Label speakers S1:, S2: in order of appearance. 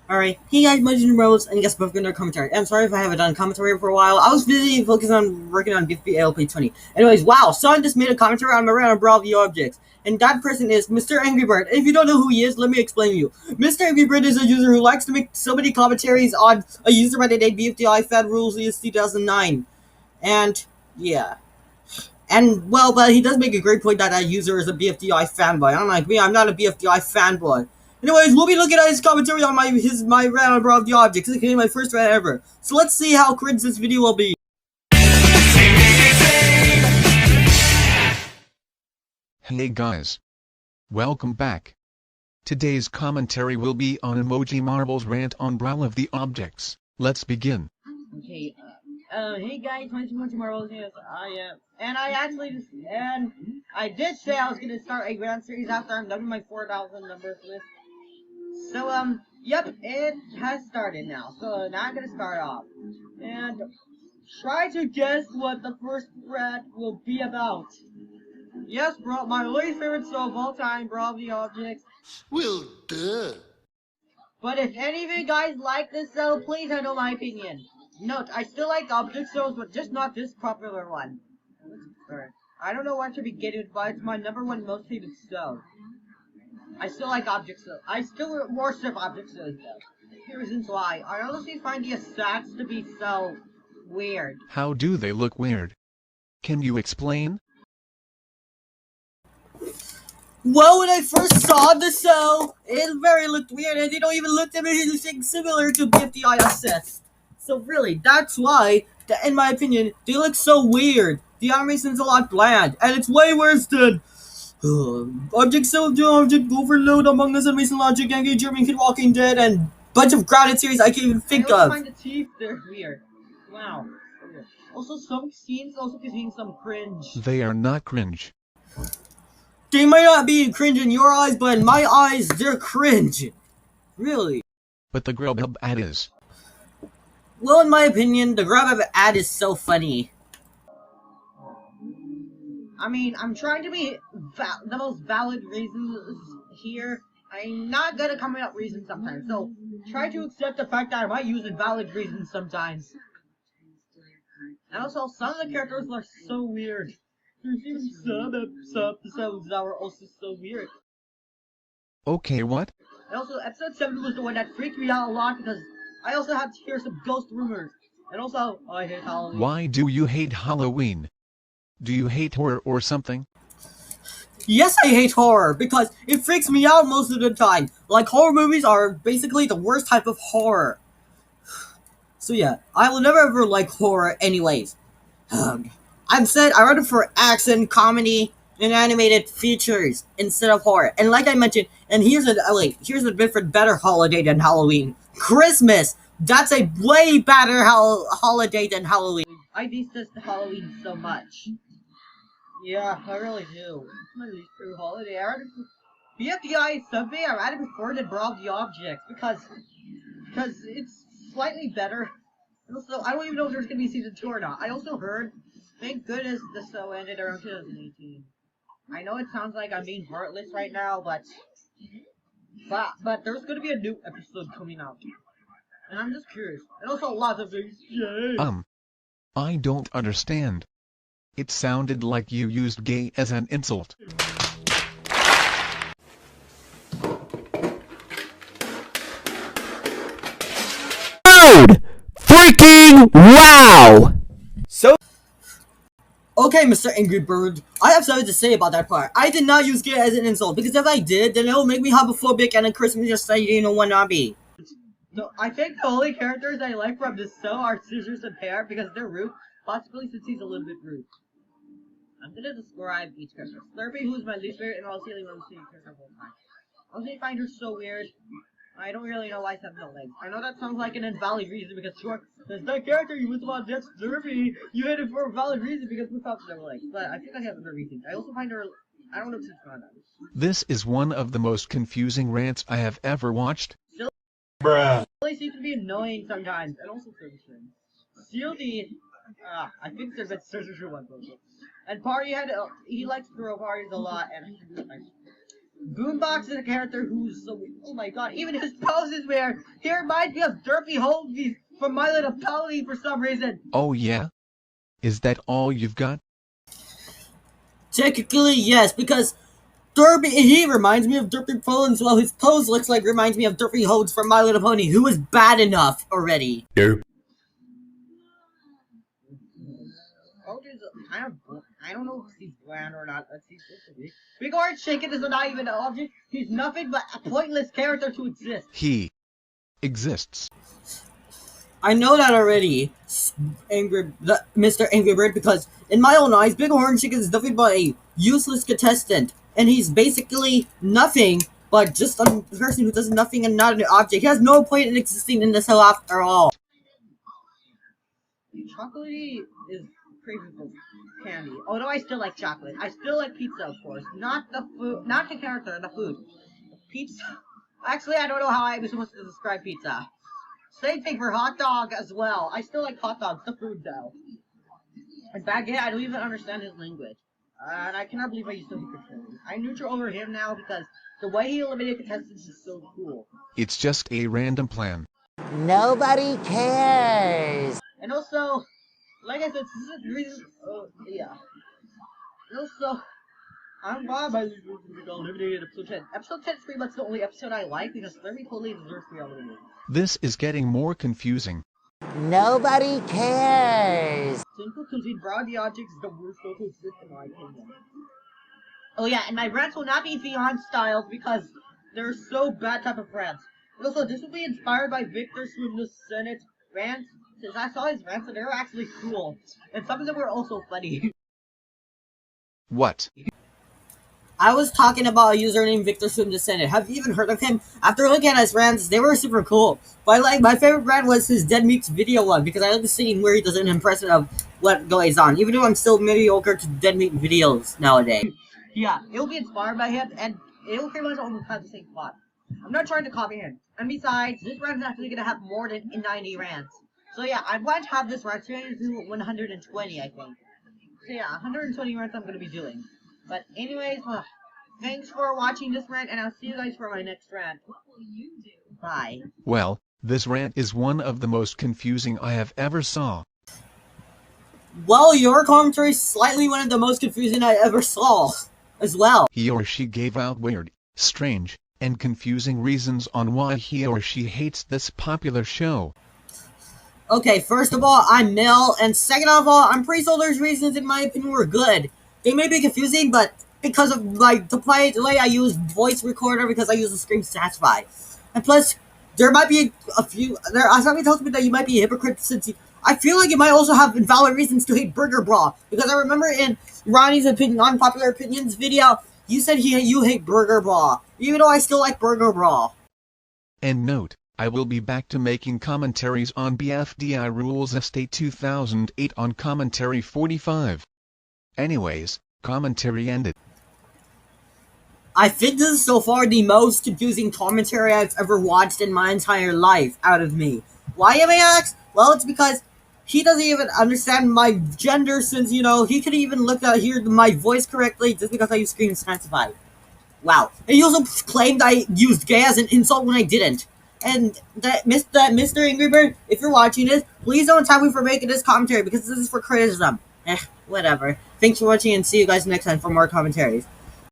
S1: Alright, hey guys, my name is Rose, and guess both their commentary. I'm sorry if I haven't done a commentary for a while. I was busy focusing on working on BFB ALP 20. Anyways, wow, someone just made a commentary on my rant on Brawl of The Objects. And that person is Mr. Angry Bird. And if you don't know who he is, let me explain to you. Mr. Angry Bird is a user who likes to make so many commentaries on a user by the name BFDI Fan Rules since 2009. And, yeah. And, well, but he does make a great point that that user is a BFDI fanboy. Unlike me, I'm not a BFDI fanboy. Anyways, we'll be looking at his commentary on my rant on Brawl of the Object. This is my first rant ever. So let's see how cringe this video will be.
S2: Hey guys. Welcome back. Today's commentary will be on Emoji Marble's rant on Brawl of the Objects. Let's begin.
S1: Okay, hey guys, my name is Marbles. Yes, I did say I was gonna start a rant series after I'm done with my 4,000 numbers list. So, yep, it has started now. So now I'm gonna start off. And try to guess what the first rant will be about. Yes, bro, my least favorite show of all time, Brawl of the Objects.
S3: Well, duh.
S1: But if any of you guys like this show, please know my opinion. Note, I still like object shows, but just not this popular one. I don't know where to begin with, but it's my #1 most hated show. I still like object shows. I still worship object shows, though. The reasons why. I honestly find the stats to be so weird.
S2: How do they look weird? Can you explain?
S1: Well, when I first saw the show, it very looked weird, and they don't even look at anything similar to BFDI assets. So really, that's why, in my opinion, they look so weird. The animation's a lot bland, and it's way worse than Object Cell to Object Overload, Among Us, Animation Logic, Angry German Kid Walking Dead, and bunch of grounded series I can't even think of. I find the teeth, they're weird. Wow. Also, some scenes also contain some cringe.
S2: They are not cringe.
S1: They might not be cringe in your eyes, but in my eyes, they're cringe. Really.
S2: But the Grubhub ad is.
S1: Well, in my opinion, the Grubhub ad is so funny. I mean, I'm trying to be the most valid reasons here. I'm not good at coming up with reasons sometimes, so try to accept the fact that I might use invalid reasons sometimes. And also, some of the characters are so weird. There's even some episodes that were also so weird.
S2: Okay, what?
S1: And also, episode 7 was the one that freaked me out a lot because I also had to hear some ghost rumors. And also, I hate Halloween.
S2: Why do you hate Halloween? Do you hate horror or something? Yes,
S1: I hate horror because it freaks me out most of the time. Like, horror movies are basically the worst type of horror. So yeah, I will never ever like horror anyways. I've said I rather for action, comedy, and animated features instead of horror. And like I mentioned, and here's a different, better holiday than Halloween. Christmas! That's a way better holiday than Halloween. I detest Halloween so much. Yeah, I really do. It's my least favorite holiday. BFDI is something I rather prefer than Brawl of the Objects because it's slightly better. And also, I don't even know if there's gonna be season 2 or not. I also heard, thank goodness the show ended around 2018. I know it sounds like I'm being heartless right now, but there's gonna be a new episode coming out. And I'm just curious. And also lots of things. Yay!
S2: I don't understand. It sounded like you used gay as an insult.
S4: Freaking wow! So,
S1: okay, Mr. Angry Bird, I have something to say about that part. I did not use gay as an insult, because if I did, then it will make me homophobic and then Christmas just say you don't wanna be. No, I think the only characters I like from this show are Scissors and Pear because they're rude, possibly since he's a little bit rude. I'm gonna describe each character. Slurpee, who's my least favorite, and also the most favorite character of all time. Also, I find her so weird. I don't really know why she has no legs. I know that sounds like an invalid reason because sure, there's that character you was about that's Slurpee. You hate it for a valid reason because without no legs. But I think I have other reasons. I also find her. I don't know if she's fun.
S2: This is one of the most confusing rants I have ever watched.
S1: Bruh. Really seems to be annoying sometimes, and also Ferguson. Shieldy, I think there's a Scissors one. And Party he likes to throw parties a lot, and Boombox is a character who's so, oh my god, even his pose is weird. He reminds me of Derpy Holmes from My Little Pony for some reason.
S2: Oh yeah? Is that all you've got?
S1: Technically, yes, because he reminds me of Derpy Holmes, while his pose reminds me of Derpy Holmes from My Little Pony, who was bad enough already.
S4: Nope.
S1: I don't know if he's bland or not. Let's see. Big Orange Chicken is not even an object. He's nothing but a pointless character to exist.
S2: He exists.
S1: I know that already, Mr. Angry Bird, because in my own eyes, Big Orange Chicken is nothing but a useless contestant, and he's basically nothing but just a person who does nothing and not an object. He has no point in existing in this show after all. Chocolatey is crazy for candy. Although I still like chocolate. I still like pizza, of course. Not the food, not the character, the food. Pizza. Actually, I don't know how I was supposed to describe pizza. Same thing for hot dog as well. I still like hot dogs, the food though. And Baguette, I don't even understand his language. And I cannot believe I used to hate him. I neutral over him now because the way he eliminated contestants is so cool.
S2: It's just a random plan.
S4: Nobody cares.
S1: And also, like I said, this is the reason. Yeah. And also, I'm glad by eliminated episode 10. Episode 10 is pretty much the only episode I like because Larry totally deserves to be eliminated.
S2: This is getting more confusing.
S4: Nobody cares.
S1: Simple to Brawl of the Object is the worst show to exist in my opinion. Oh yeah, and my rants will not be beyond styles because they're so bad type of rants. And also, this will be inspired by Victor's from the Senate rants. Since I saw his rants, and they were actually cool. And some of them were also funny.
S2: What?
S1: I was talking about a user named Victor from the Senate. Have you even heard of him? After looking at his rants, they were super cool. But like, my favorite rant was his Dead Meats video one, because I like the scene where he does an impression of what goes on, even though I'm still mediocre to Dead Meat videos nowadays. Yeah, it'll be inspired by him, and it'll pretty much almost have the same plot. I'm not trying to copy him. And besides, this rant is actually going to have more than 90 rants. So yeah, I'm going to have this rant to 120, I think. So yeah, 120 rants I'm going to be doing. But anyways, thanks for watching this rant, and I'll see you guys for my next rant. What will you do? Bye.
S2: Well, this rant is one of the most confusing I have ever saw.
S1: Well, your commentary is slightly one of the most confusing I ever saw, as well.
S2: He or she gave out weird, strange, and confusing reasons on why he or she hates this popular show.
S1: Okay, first of all, I'm male, and second of all, I'm pretty sure those reasons, in my opinion, were good. They may be confusing, but because of the way I use voice recorder, because I use the Scream Satisfy. And plus, there might be a few, somebody tells me that you might be a hypocrite since I feel like you might also have invalid reasons to hate Burger Brawl, because I remember in Ronnie's unpopular opinions video, you said you hate Burger Brawl, even though I still like Burger Brawl.
S2: And note, I will be back to making commentaries on BFDI Rules Estate 2008 on Commentary 45. Anyways, commentary ended.
S1: I think this is so far the most confusing commentary I've ever watched in my entire life out of me. Why, you may ask? Well, it's because he doesn't even understand my gender since, you know, he couldn't even hear my voice correctly just because I use Scream Satisfy. Wow. And he also claimed I used gay as an insult when I didn't. And that Mr. Angry Bird, if you're watching this, please don't tell me for making this commentary because this is for criticism. Whatever. Thanks for watching and see you guys next time for more commentaries.